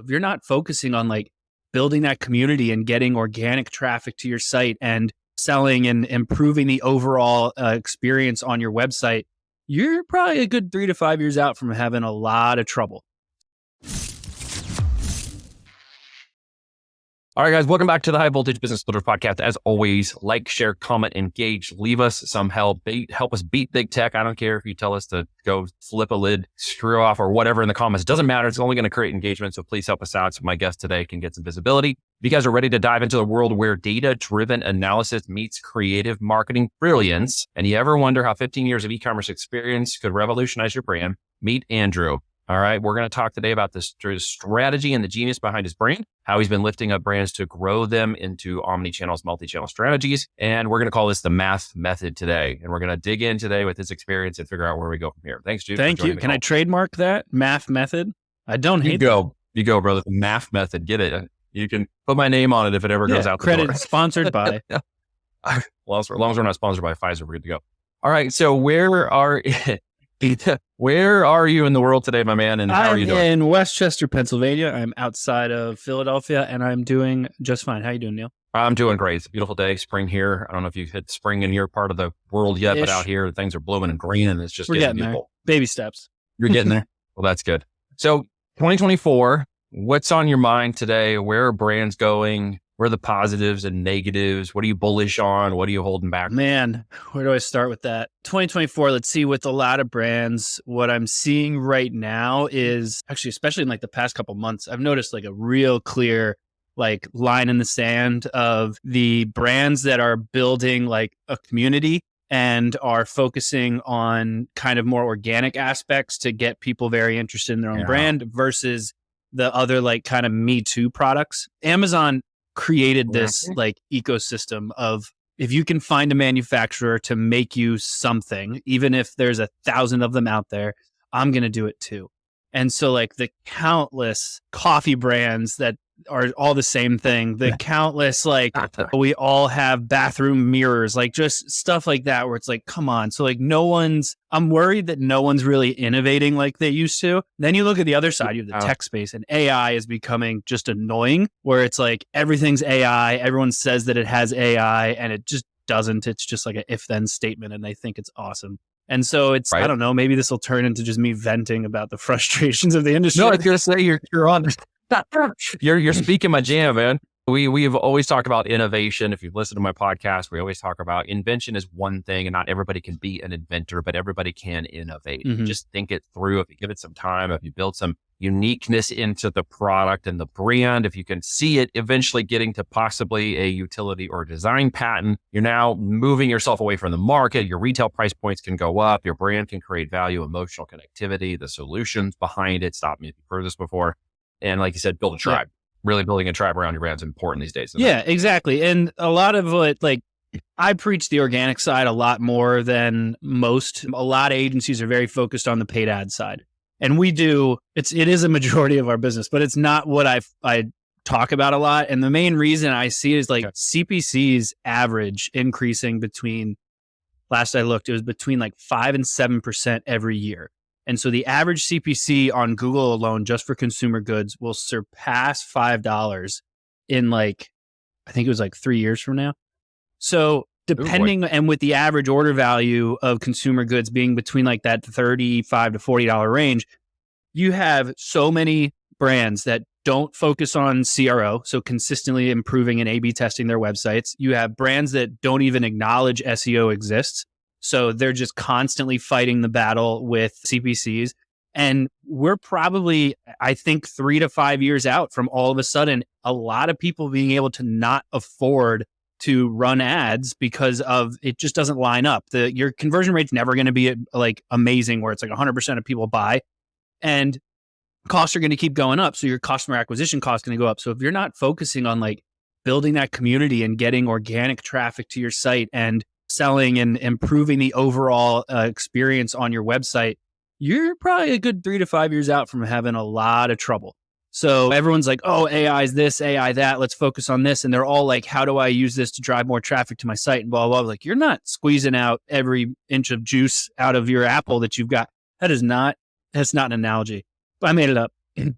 if you're not focusing on like building that community and getting organic traffic to your site and selling and improving the overall experience on your website, you're probably a good 3 to 5 years out from having a lot of trouble. All right, guys, welcome back to the High Voltage Business Builder Podcast. As always, like, share, comment, engage, leave us some help. Help us beat big tech. I don't care if you tell us to go flip a lid, screw off, or whatever in the comments. It doesn't matter. It's only going to create engagement. So please help us out so my guest today can get some visibility. If you guys are ready to dive into the world where data-driven analysis meets creative marketing brilliance, and you ever wonder how 15 years of e-commerce experience could revolutionize your brand, meet Andrew. All right, we're going to talk today about the strategy and the genius behind his brand, how he's been lifting up brands to grow them into omni-channels, multi-channel strategies. And we're going to call this the math method today. And we're going to dig in today with his experience and figure out where we go from here. Thanks, Jude. Thank you. Can I trademark that? Math method? I don't hate that. You go, brother. The math method. Get it. You can put my name on it if it ever goes out the credit door. Sponsored by. Well, as long as we're not sponsored by Pfizer, we're good to go. All right. So where are you in the world today, my man? And how are you doing? I'm in Westchester, Pennsylvania. I'm outside of Philadelphia, and I'm doing just fine. How you doing, Neil? I'm doing great. It's a beautiful day, spring here. I don't know if you've hit spring in your part of the world yet, but out here, things are blooming and green, and it's just getting beautiful. There. Baby steps. You're getting there? Well, that's good. So 2024, what's on your mind today? Where are brands going? Where are the positives and negatives? What are you bullish on? What are you holding back? Man, where do I start with that? 2024, let's see, with a lot of brands, what I'm seeing right now is actually, especially in like the past couple months, I've noticed like a real clear like line in the sand of the brands that are building like a community and are focusing on kind of more organic aspects to get people very interested in their own brand versus the other like kind of Me Too products. Amazon created this like ecosystem of, if you can find a manufacturer to make you something, even if there's 1,000 of them out there, I'm going to do it too. And so like the countless coffee brands that are all the same thing, the countless, like we all have bathroom mirrors, like just stuff like that where it's like, come on. So like I'm worried that no one's really innovating like they used to. Then you look at the other side, you have the tech space, and AI is becoming just annoying, where it's like everything's AI. Everyone says that it has AI and it just doesn't. It's just like an if-then statement and they think it's awesome. And so it's, I don't know, maybe this will turn into just me venting about the frustrations of the industry. No, I was going to say you're on. You're speaking my jam, man. We've always talked about innovation. If you've listened to my podcast, we always talk about invention is one thing, and not everybody can be an inventor, but everybody can innovate. Mm-hmm. Just think it through. If you give it some time, if you build some uniqueness into the product and the brand, if you can see it eventually getting to possibly a utility or design patent, you're now moving yourself away from the market. Your retail price points can go up. Your brand can create value, emotional connectivity, the solutions behind it. Stop me if you've heard this before. And like you said, build a tribe. Yeah. Really building a tribe around your brand is important these days. Yeah, exactly. And a lot of what, like, I preach the organic side a lot more than most. A lot of agencies are very focused on the paid ad side. And we do, it is a majority of our business, but it's not what I talk about a lot. And the main reason I see is like CPC's average increasing between, last I looked, it was between like 5 and 7% every year. And so the average CPC on Google alone, just for consumer goods, will surpass $5 in like, I think it was like 3 years from now. So depending, and with the average order value of consumer goods being between like that $35 to $40 range, you have so many brands that don't focus on CRO, so consistently improving and A/B testing their websites. You have brands that don't even acknowledge SEO exists. So they're just constantly fighting the battle with CPCs. And we're probably, I think, 3 to 5 years out from all of a sudden, a lot of people being able to not afford to run ads because of it just doesn't line up. Your conversion rate's never going to be like amazing where it's like 100% of people buy, and costs are going to keep going up. So your customer acquisition cost is going to go up. So if you're not focusing on like building that community and getting organic traffic to your site and selling and improving the overall experience on your website, you're probably a good 3 to 5 years out from having a lot of trouble. So everyone's like, oh, AI is this, AI that, let's focus on this. And they're all like, how do I use this to drive more traffic to my site and blah, blah, blah. Like, you're not squeezing out every inch of juice out of your apple that you've got. That's not an analogy. I made it up.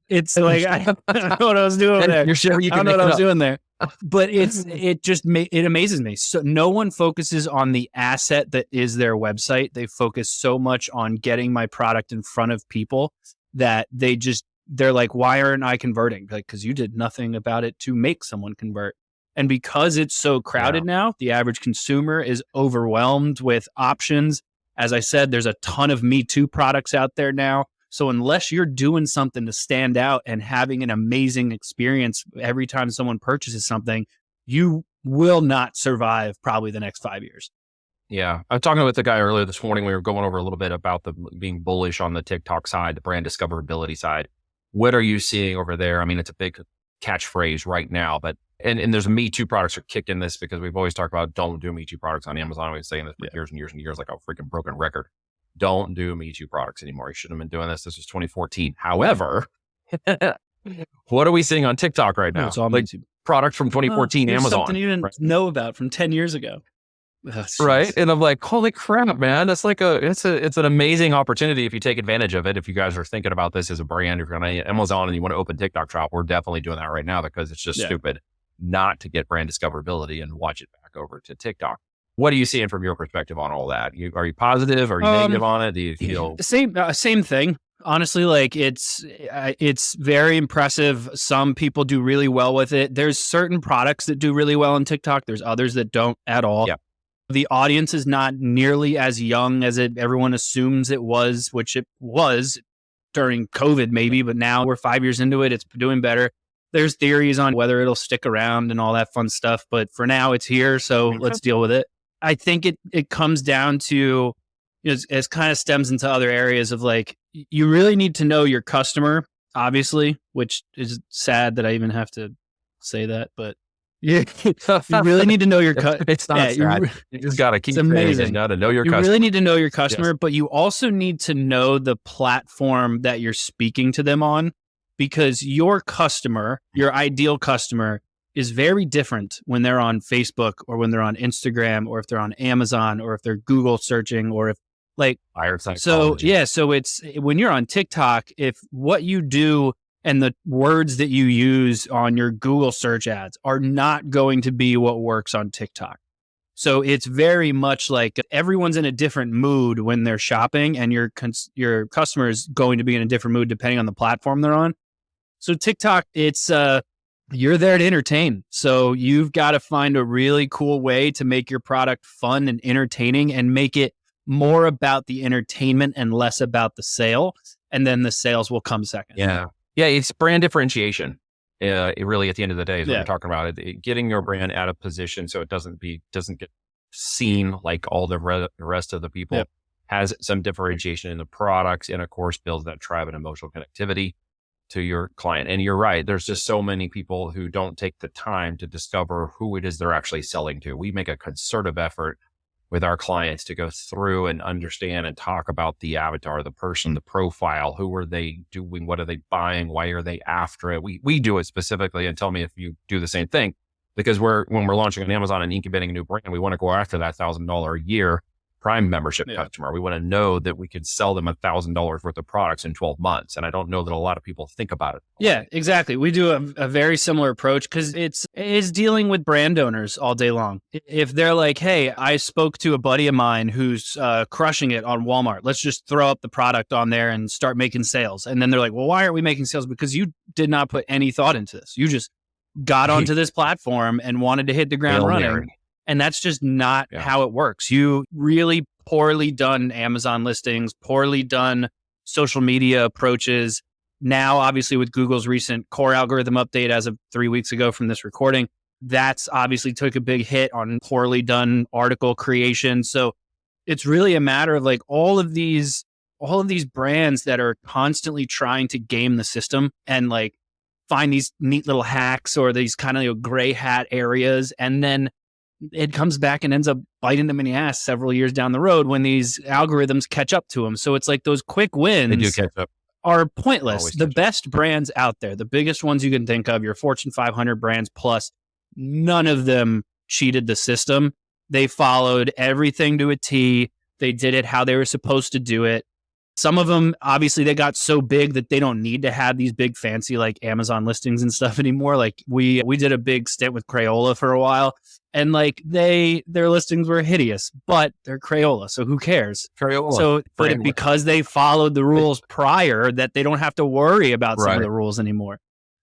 It's like, I don't know what I was doing there. You're sure you I can don't know make what I it was up. doing there. But it amazes me. So no one focuses on the asset that is their website. They focus so much on getting my product in front of people that they're like, why aren't I converting? Like, because you did nothing about it to make someone convert. And because it's so crowded now, the average consumer is overwhelmed with options. As I said, there's a ton of Me Too products out there now. So unless you're doing something to stand out and having an amazing experience every time someone purchases something, you will not survive probably the next 5 years. Yeah. I was talking with the guy earlier this morning. We were going over a little bit about the being bullish on the TikTok side, the brand discoverability side. What are you seeing over there? I mean, it's a big catchphrase right now, but and there's Me Too products are kicked in this because we've always talked about don't do Me Too products on Amazon. We've been saying this for years and years and years, like a freaking broken record. Don't do Me Too products anymore. You shouldn't have been doing this. This was 2014. However, what are we seeing on TikTok right now? It's all like Me Too. Products from 2014 Here's Amazon. Something you didn't know about from 10 years ago. Right. And I'm like, holy crap, man. That's like it's an amazing opportunity if you take advantage of it. If you guys are thinking about this as a brand, if you're on Amazon and you want to open TikTok shop, we're definitely doing that right now because it's just stupid not to get brand discoverability and watch it back over to TikTok. What are you seeing from your perspective on all that? Are you positive? Are you negative on it? Do you feel same thing? Honestly, like it's very impressive. Some people do really well with it. There's certain products that do really well on TikTok. There's others that don't at all. Yeah. The audience is not nearly as young as everyone assumes it was, which it was during COVID maybe, but now we're 5 years into it. It's doing better. There's theories on whether it'll stick around and all that fun stuff, but for now it's here, so let's deal with it. I think it comes down to, it kind of stems into other areas of like, you really need to know your customer, obviously, which is sad that I even have to say that, but you really need to know your customer. It's not sad. You just got to keep saying it. You got to know your customer. You really need to know your customer, but you also need to know the platform that you're speaking to them on, because your customer, your ideal customer, is very different when they're on Facebook or when they're on Instagram or if they're on Amazon or if they're Google searching or if like, so it's when you're on TikTok, if what you do and the words that you use on your Google search ads are not going to be what works on TikTok. So it's very much like everyone's in a different mood when they're shopping, and your customer is going to be in a different mood depending on the platform they're on. So TikTok, it's you're there to entertain. So you've got to find a really cool way to make your product fun and entertaining and make it more about the entertainment and less about the sale. And then the sales will come second. Yeah. Yeah. It's brand differentiation. It really, at the end of the day, is what we're talking about. Getting your brand out of position so it doesn't get seen like all the rest of the people. Has some differentiation in the products, and of course builds that tribe and emotional connectivity to your client. And you're right. There's just so many people who don't take the time to discover who it is they're actually selling to. We make a concerted effort with our clients to go through and understand and talk about the avatar, the person, the profile. Who are they doing? What are they buying? Why are they after it? We do it specifically, and tell me if you do the same thing, because when we're launching on Amazon and incubating a new brand, we want to go after that $1,000 a year Prime membership customer. We want to know that we could sell them $1,000 worth of products in 12 months. And I don't know that a lot of people think about it. Yeah, exactly. We do a very similar approach because it's dealing with brand owners all day long. If they're like, hey, I spoke to a buddy of mine who's crushing it on Walmart. Let's just throw up the product on there and start making sales. And then they're like, well, why aren't we making sales? Because you did not put any thought into this. You just got onto this platform and wanted to hit the ground running. And that's just not how it works. You really poorly done Amazon listings, poorly done social media approaches. Now, obviously, with Google's recent core algorithm update as of 3 weeks ago from this recording, that's obviously took a big hit on poorly done article creation. So it's really a matter of like all of these brands that are constantly trying to game the system and like find these neat little hacks or these kind of gray hat areas, and then it comes back and ends up biting them in the ass several years down the road when these algorithms catch up to them. So it's like those quick wins they do catch up. Are pointless. The best brands out there, the biggest ones you can think of, your Fortune 500 brands plus, none of them cheated the system. They followed everything to a T. They did it how they were supposed to do it. Some of them, obviously, they got so big that they don't need to have these big fancy like Amazon listings and stuff anymore. Like we did a big stint with Crayola for a while, and like their listings were hideous, but they're Crayola, so who cares? Crayola. So, but because they followed the rules prior, that they don't have to worry about some of the rules anymore.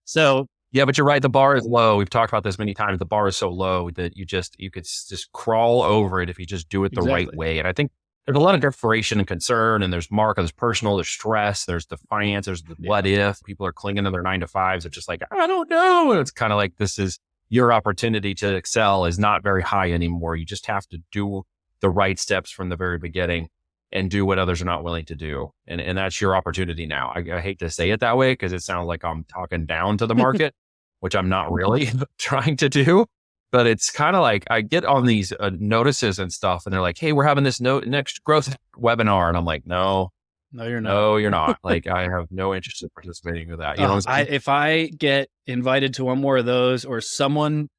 So yeah, but you're right. The bar is low. We've talked about this many times. The bar is so low that you could just crawl over it if you just do it the right way. And I think there's a lot of desperation and concern, and there's there's personal, there's stress, there's the finance, there's the what if. People are clinging to their 9-to-5s. They're just like, I don't know. And it's kind of like, this is your opportunity to excel is not very high anymore. You just have to do the right steps from the very beginning and do what others are not willing to do. And that's your opportunity now. I hate to say it that way because it sounds like I'm talking down to the market, which I'm not really trying to do. But it's kind of like I get on these notices and stuff, and they're like, hey, we're having this next growth webinar. And I'm like, no, you're not. No, you're not. Like, I have no interest in participating with that. You know what I'm saying? If I get invited to one more of those, or if someone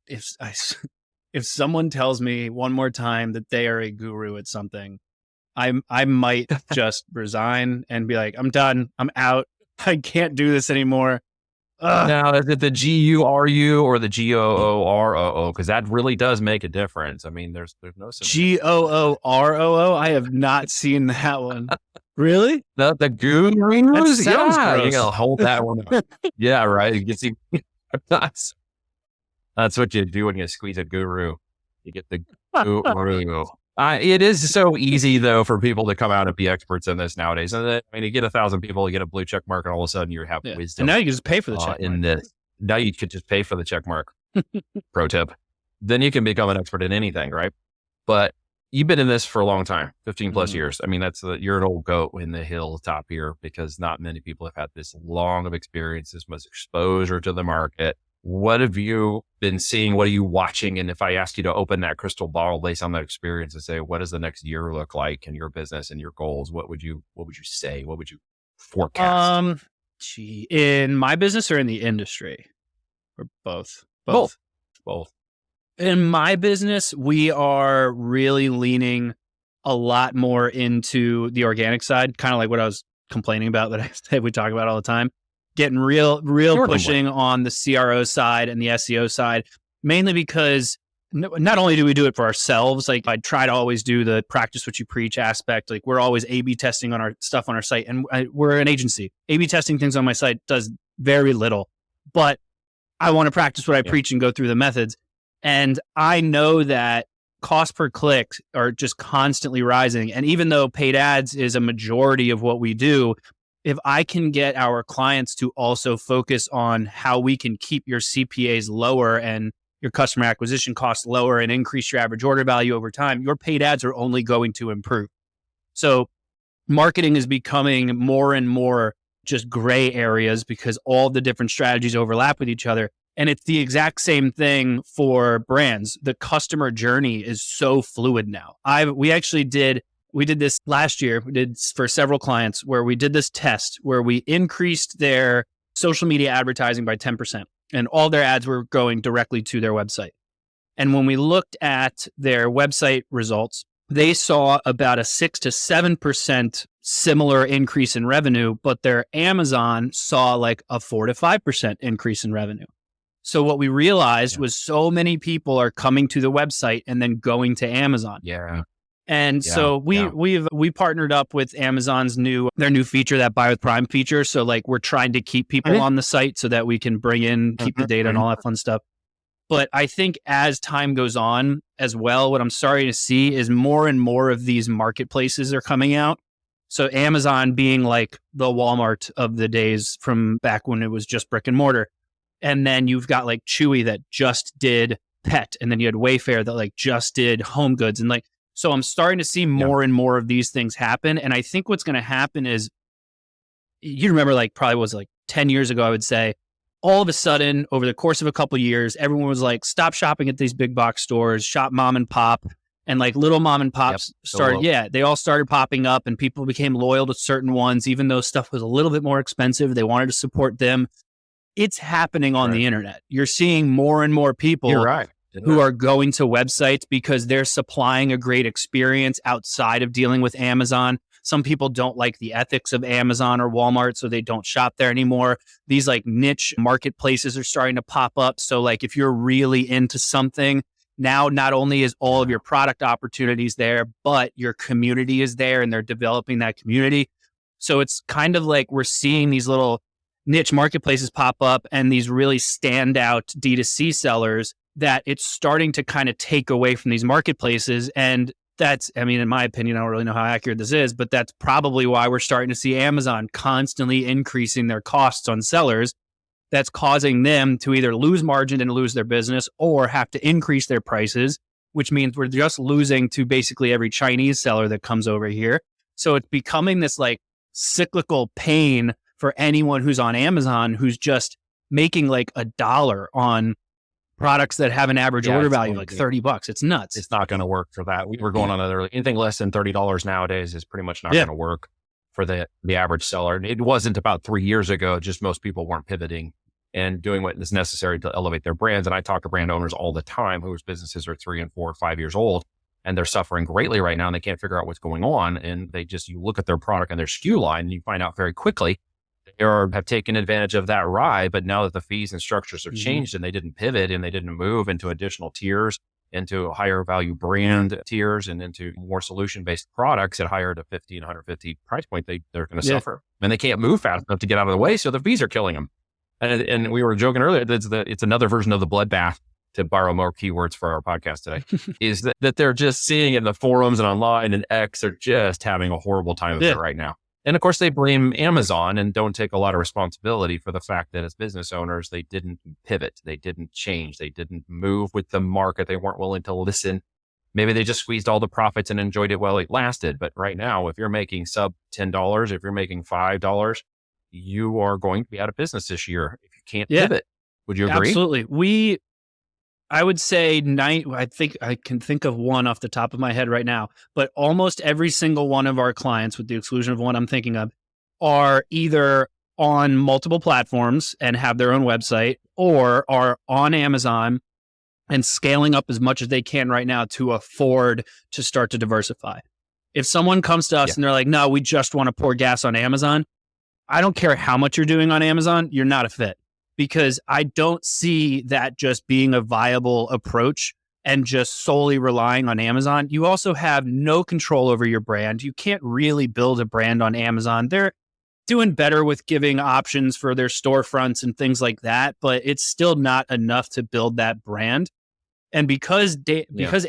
tells me one more time that they are a guru at something, I might just resign and be like, I'm done. I'm out. I can't do this anymore. Now, is it the GURU or the GOOROO? Because that really does make a difference. I mean, there's no GOOROO. I have not seen that one. Really? The gurus? That sounds gross. You gotta hold that one up. Yeah, right. You can see that's what you do when you squeeze a guru. You get the guru. It is so easy though for people to come out and be experts in this nowadays. And I mean, you get 1,000 people, you get a blue check mark, and all of a sudden you have wisdom. And now you can just pay for the check mark. Now you could just pay for the check mark. Pro tip. Then you can become an expert in anything, right? But you've been in this for a long time, 15 plus years. I mean, you're an old goat in the hilltop here because not many people have had this long of experience, this much exposure to the market. What have you been seeing? What are you watching? And if I ask you to open that crystal ball based on that experience and say, what does the next year look like in your business and your goals? What would you say? What would you forecast? In my business or in the industry? Or both? Both. In my business, we are really leaning a lot more into the organic side, kind of like what I was complaining about that I say we talk about all the time. Getting real pushing on the CRO side and the SEO side, mainly because not only do we do it for ourselves, like I try to always do the practice what you preach aspect. Like we're always A/B testing on our stuff on our site, and we're an agency. A/B testing things on my site does very little, but I want to practice what I preach and go through the methods. And I know that cost per click are just constantly rising. And even though paid ads is a majority of what we do, if I can get our clients to also focus on how we can keep your CPAs lower and your customer acquisition costs lower and increase your average order value over time, your paid ads are only going to improve. So marketing is becoming more and more just gray areas because all the different strategies overlap with each other. And it's the exact same thing for brands. The customer journey is so fluid now. We did this last year. We did for several clients where we did this test where we increased their social media advertising by 10%, and all their ads were going directly to their website. And when we looked at their website results, they saw about a 6 to 7% similar increase in revenue, but their Amazon saw like a 4 to 5% increase in revenue. So what we realized was so many people are coming to the website and then going to Amazon. Yeah. And so we partnered up with Amazon's their new feature, that Buy with Prime feature. So like we're trying to keep people on the site so that we can keep the data and all that fun stuff. But I think as time goes on as well, what I'm starting to see is more and more of these marketplaces are coming out. So Amazon being like the Walmart of the days from back when it was just brick and mortar. And then you've got like Chewy that just did pet. And then you had Wayfair that like just did home goods. And like, so I'm starting to see more and more of these things happen. And I think what's going to happen is, you remember like probably was like 10 years ago, I would say, all of a sudden over the course of a couple of years, everyone was like, stop shopping at these big box stores, shop mom and pop. And like little mom and pops they all started popping up and people became loyal to certain ones, even though stuff was a little bit more expensive. They wanted to support them. It's happening on the internet. You're seeing more and more people who are going to websites because they're supplying a great experience outside of dealing with Amazon. Some people don't like the ethics of Amazon or Walmart, so they don't shop there anymore. These like niche marketplaces are starting to pop up. So like if you're really into something, now not only is all of your product opportunities there, but your community is there and they're developing that community. So it's kind of like we're seeing these little niche marketplaces pop up and these really standout D2C sellers that it's starting to kind of take away from these marketplaces. And that's, I mean, in my opinion, I don't really know how accurate this is, but that's probably why we're starting to see Amazon constantly increasing their costs on sellers. That's causing them to either lose margin and lose their business or have to increase their prices, which means we're just losing to basically every Chinese seller that comes over here. So it's becoming this like cyclical pain for anyone who's on Amazon, who's just making like $1 on products that have an average order value like $30. It's nuts. It's not going to work for that. We were going on anything less than $30 nowadays is pretty much not going to work for the average seller. And it wasn't about 3 years ago, just most people weren't pivoting and doing what is necessary to elevate their brands. And I talk to brand owners all the time whose businesses are 3 and 4 or 5 years old, and they're suffering greatly right now and they can't figure out what's going on. And you look at their product and their SKU line and you find out very quickly they have taken advantage of that ride. But now that the fees and structures have changed and they didn't pivot and they didn't move into additional tiers, into higher value brand tiers and into more solution-based products at higher to 50 and 150 price point, they're going to suffer. And they can't move fast enough to get out of the way. So the fees are killing them. And we were joking earlier, it's another version of the bloodbath, to borrow more keywords for our podcast today, is that they're just seeing in the forums and online and X are just having a horrible time of it right now. And of course, they blame Amazon and don't take a lot of responsibility for the fact that as business owners, they didn't pivot. They didn't change. They didn't move with the market. They weren't willing to listen. Maybe they just squeezed all the profits and enjoyed it while it lasted. But right now, if you're making sub $10, if you're making $5, you are going to be out of business this year if you can't pivot. Would you agree? Absolutely. I would say I think I can think of one off the top of my head right now, but almost every single one of our clients, with the exclusion of one I'm thinking of, are either on multiple platforms and have their own website or are on Amazon and scaling up as much as they can right now to afford to start to diversify. If someone comes to us and they're like, no, we just want to pour gas on Amazon, I don't care how much you're doing on Amazon, you're not a fit. Because I don't see that just being a viable approach and just solely relying on Amazon. You also have no control over your brand. You can't really build a brand on Amazon. They're doing better with giving options for their storefronts and things like that, but it's still not enough to build that brand. And because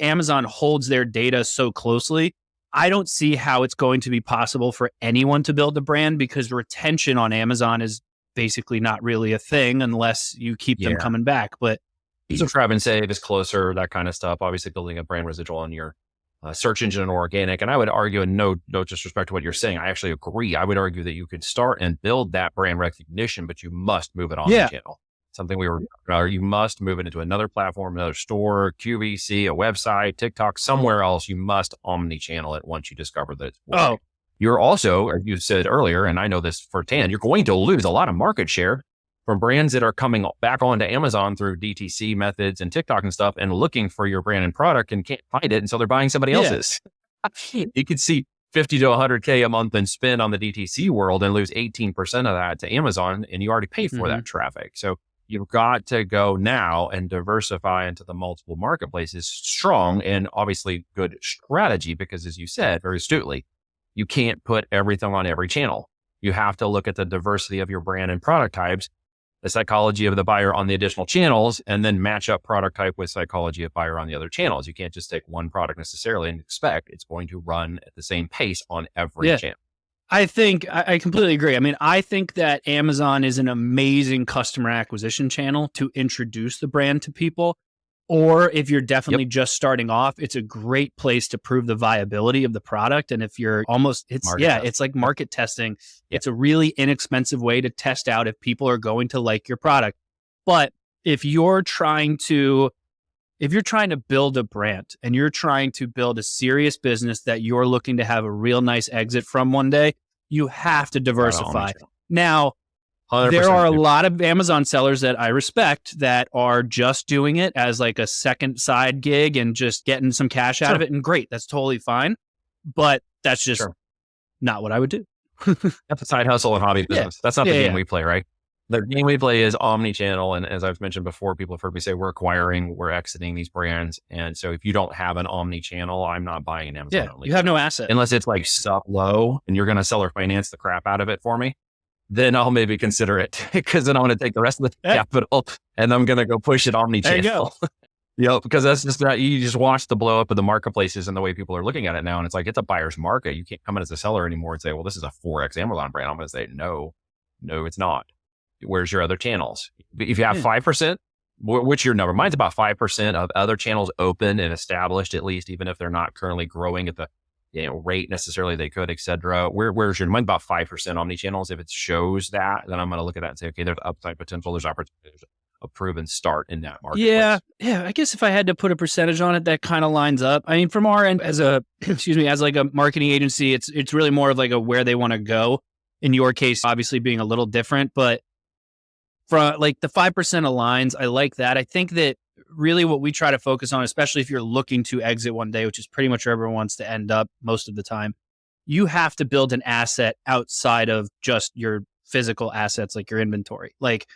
Amazon holds their data so closely, I don't see how it's going to be possible for anyone to build a brand, because retention on Amazon is basically not really a thing unless you keep them coming back. But subscribe and save is closer, that kind of stuff. Obviously building a brand residual on your search engine or organic. And I would argue, and no disrespect to what you're saying, I actually agree. I would argue that you could start and build that brand recognition, but you must move it on the channel. Something we were talking about, you must move it into another platform, another store, QVC, a website, TikTok, somewhere else. You must omni-channel it once you discover that it's working. You're also, as you said earlier, and I know this firsthand, you're going to lose a lot of market share from brands that are coming back onto Amazon through DTC methods and TikTok and stuff and looking for your brand and product and can't find it. And so they're buying somebody else's. You could see 50 to 100K a month in spend on the DTC world and lose 18% of that to Amazon. And you already paid for that traffic. So you've got to go now and diversify into the multiple marketplaces. Strong and obviously good strategy, because as you said very astutely, you can't put everything on every channel. You have to look at the diversity of your brand and product types, the psychology of the buyer on the additional channels, and then match up product type with psychology of buyer on the other channels. You can't just take one product necessarily and expect it's going to run at the same pace on every channel. I think I completely agree. I mean, I think that Amazon is an amazing customer acquisition channel to introduce the brand to people. Or if you're definitely just starting off, it's a great place to prove the viability of the product. And if you're it's like market testing. It's a really inexpensive way to test out if people are going to like your product. But if you're trying to build a brand and you're trying to build a serious business that you're looking to have a real nice exit from one day, you have to diversify. Now, 100%. There are a lot of Amazon sellers that I respect that are just doing it as like a second side gig and just getting some cash out of it. And great, that's totally fine. But that's just not what I would do. That's a side hustle and hobby business. That's not the game we play, right? The game we play is omni-channel. And as I've mentioned before, people have heard me say we're acquiring, we're exiting these brands. And so if you don't have an omni-channel, I'm not buying an Amazon only. You have no asset. Unless it's like sub low and you're going to sell or finance the crap out of it for me, then I'll maybe consider it, because then I'm going to take the rest of the capital and I'm going to go push it omni-channel. There you go. Because that's just that you just watch the blow up of the marketplaces and the way people are looking at it now. And it's like, it's a buyer's market. You can't come in as a seller anymore and say, well, this is a 4X Amazon brand. I'm going to say, no, it's not. Where's your other channels? If you have 5%, what's your number? Mine's about 5% of other channels open and established, at least, even if they're not currently growing at the rate necessarily they could, et cetera. Where's your, mine's about 5% omni-channels. If it shows that, then I'm going to look at that and say, okay, there's upside potential. There's opportunity. There's a proven start in that marketplace. Yeah. I guess if I had to put a percentage on it, that kind of lines up. I mean, from our end as a, as like a marketing agency, it's really more of like a where they want to go. In your case, obviously being a little different, but from like the 5% aligns, I like that. I think that really what we try to focus on, especially if you're looking to exit one day, which is pretty much where everyone wants to end up most of the time, you have to build an asset outside of just your physical assets, like your inventory. Like,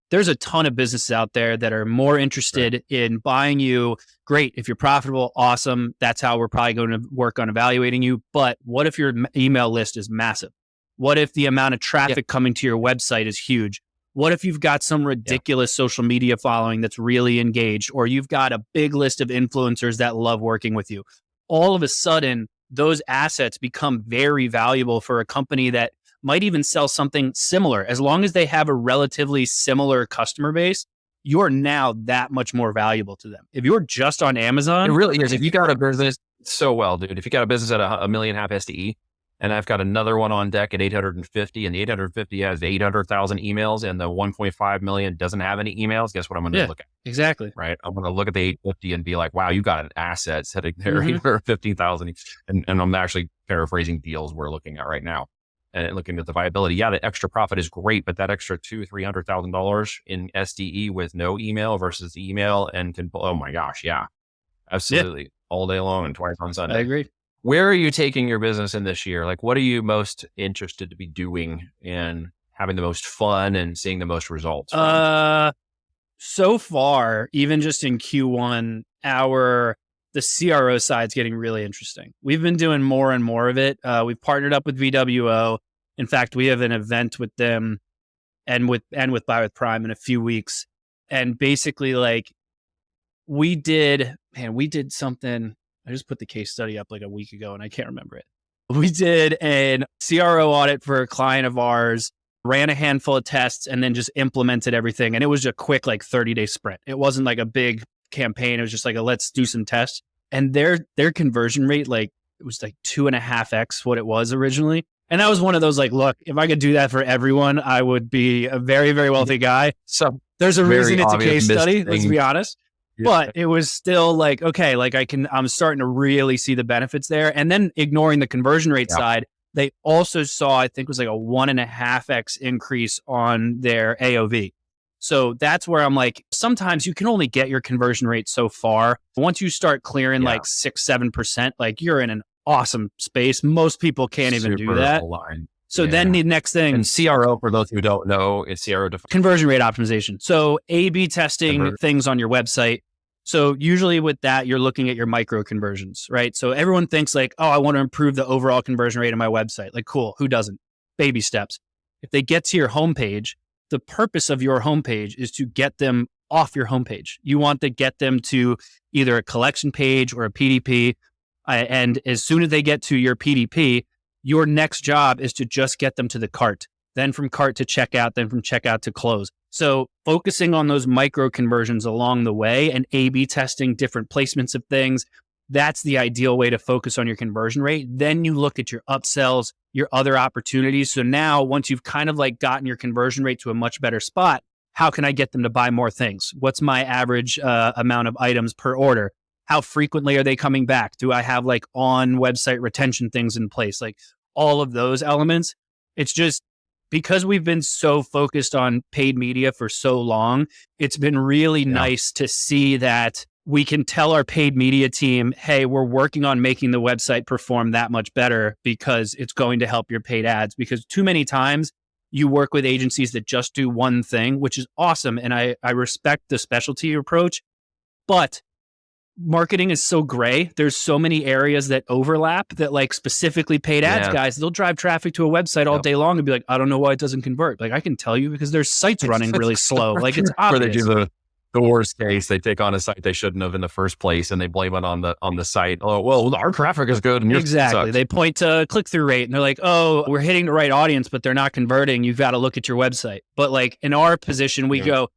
there's a ton of businesses out there that are more interested in buying you. Great. If you're profitable, awesome. That's how we're probably going to work on evaluating you. But what if your email list is massive? What if the amount of traffic coming to your website is huge? What if you've got some ridiculous social media following that's really engaged, or you've got a big list of influencers that love working with you? All of a sudden, those assets become very valuable for a company that might even sell something similar. As long as they have a relatively similar customer base, you're now that much more valuable to them. If you're just on Amazon. It really is. If you got a business, so well, dude, if you got a business at a million and a half SDE, and I've got another one on deck at 850, and the 850 has 800,000 emails and the 1.5 million doesn't have any emails, guess what I'm going to look at? Exactly. Right. I'm going to look at the 850 and be like, wow, you got an asset sitting there, 850,000. And I'm actually paraphrasing deals we're looking at right now. And looking at the viability, the extra profit is great, but that extra $200,000-$300,000 in SDE with no email versus email oh my gosh, absolutely, all day long and twice on Sunday. I agree. Where are you taking your business in this year? Like, what are you most interested to be doing and having the most fun and seeing the most results from? So far, even just in Q1, the CRO side's getting really interesting. We've been doing more and more of it. We've partnered up with VWO. In fact, we have an event with them and with Buy with Prime in a few weeks. And basically, like, we did something. I just put the case study up like a week ago and I can't remember it. We did a CRO audit for a client of ours, ran a handful of tests, and then just implemented everything. And it was a quick, like, 30-day sprint. It wasn't like a big campaign. It was just like let's do some tests. And their conversion rate, like, it was like 2.5x what it was originally. And that was one of those, like, look, if I could do that for everyone, I would be a very, very wealthy guy. So there's a reason it's a case study, let's be honest. But it was still like, okay, like I'm starting to really see the benefits there. And then ignoring the conversion rate side, they also saw, I think it was like a 1.5x increase on their AOV. So that's where I'm like, sometimes you can only get your conversion rate so far. Once you start clearing like 6-7%, like, you're in an awesome space. Most people can't even do that. Aligned. So then the next thing. And CRO, for those who don't know, is CRO conversion rate optimization. So A/B testing things on your website. So usually with that, you're looking at your micro conversions, right? So everyone thinks like, oh, I want to improve the overall conversion rate of my website. Like, cool. Who doesn't? Baby steps. If they get to your homepage, the purpose of your homepage is to get them off your homepage. You want to get them to either a collection page or a PDP. And as soon as they get to your PDP, your next job is to just get them to the cart, then from cart to checkout, then from checkout to close. So focusing on those micro conversions along the way and A/B testing different placements of things, that's the ideal way to focus on your conversion rate. Then you look at your upsells, your other opportunities. So now once you've kind of like gotten your conversion rate to a much better spot, how can I get them to buy more things? What's my average amount of items per order? How frequently are they coming back? Do I have like on website retention things in place? Like all of those elements. It's just because we've been so focused on paid media for so long, it's been really nice to see that we can tell our paid media team, hey, we're working on making the website perform that much better because it's going to help your paid ads. Because too many times you work with agencies that just do one thing, which is awesome. And I respect the specialty approach, but marketing is so gray. There's so many areas that overlap that like specifically paid ads guys, they'll drive traffic to a website all day long and be like, I don't know why it doesn't convert. Like I can tell you because their site's running really slow. Like it's obvious. Where they do the worst case, they take on a site they shouldn't have in the first place and they blame it on the site. Oh, well, our traffic is good and yours sucks. They point to click-through rate and they're like, oh, we're hitting the right audience, but they're not converting. You've got to look at your website. But like in our position, we go,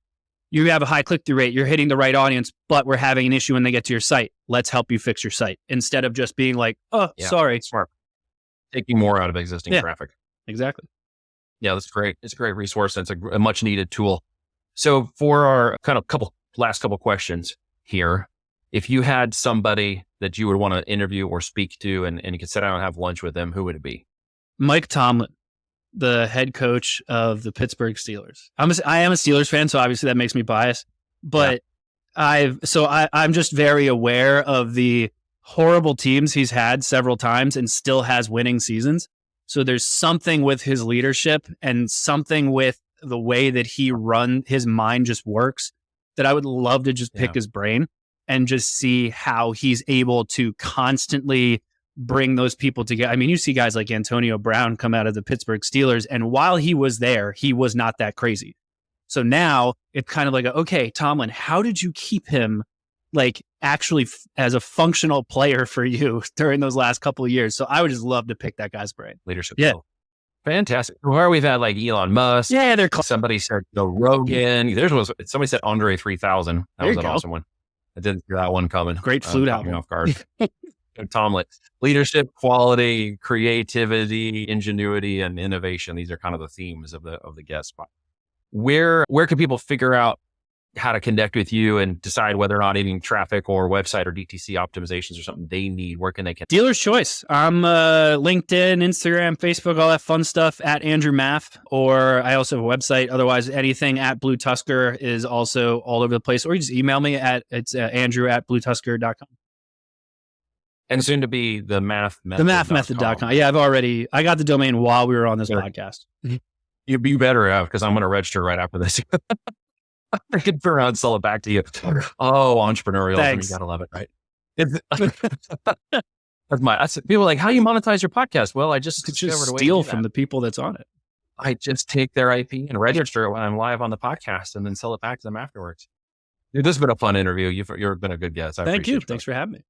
you have a high click-through rate, you're hitting the right audience, but we're having an issue when they get to your site. Let's help you fix your site. Instead of just being like, oh, sorry. Smart. Taking more out of existing traffic. Exactly. Yeah, that's great. It's a great resource. And it's a much needed tool. So for our kind of last couple questions here, if you had somebody that you would want to interview or speak to and you could sit down and have lunch with them, who would it be? Mike Tomlin, the head coach of the Pittsburgh Steelers. I am a Steelers fan, so obviously that makes me biased. But I'm just very aware of the horrible teams he's had several times and still has winning seasons. So there's something with his leadership and something with the way that his mind just works that I would love to just pick his brain and just see how he's able to constantly bring those people together. I mean, you see guys like Antonio Brown come out of the Pittsburgh Steelers, and while he was there, he was not that crazy. So now it's kind of like, okay, Tomlin, how did you keep him like actually as a functional player for you during those last couple of years? So I would just love to pick that guy's brain. Leadership. Yeah. Fantastic. Where we've had like Elon Musk. Yeah, somebody said Rogan. Somebody said Andre 3000. That was an awesome one. I didn't hear that one coming. Great flute album. Off guard. Tomlin, leadership, quality, creativity, ingenuity, and innovation. These are kind of the themes of the guest spot. Where can people figure out how to connect with you and decide whether or not needing traffic or website or DTC optimizations or something they need? Where can they connect? Dealer's choice. I'm LinkedIn, Instagram, Facebook, all that fun stuff at Andrew Maff, or I also have a website. Otherwise, anything at Blue Tusker is also all over the place. Or you just email me it's Andrew@bluetusker.com. And soon to be the mathmethod.com. The mathmethod.com. Yeah, I got the domain while we were on this podcast. You better have, because I'm going to register right after this. I can turn around and sell it back to you. Oh, entrepreneurial. Thanks. You got to love it, right? That's people are like, how do you monetize your podcast? Well, I just steal from the people that's on it. I just take their IP and register it when I'm live on the podcast and then sell it back to them afterwards. Dude, this has been a fun interview. You've been a good guest. Thank you. Thanks for having me.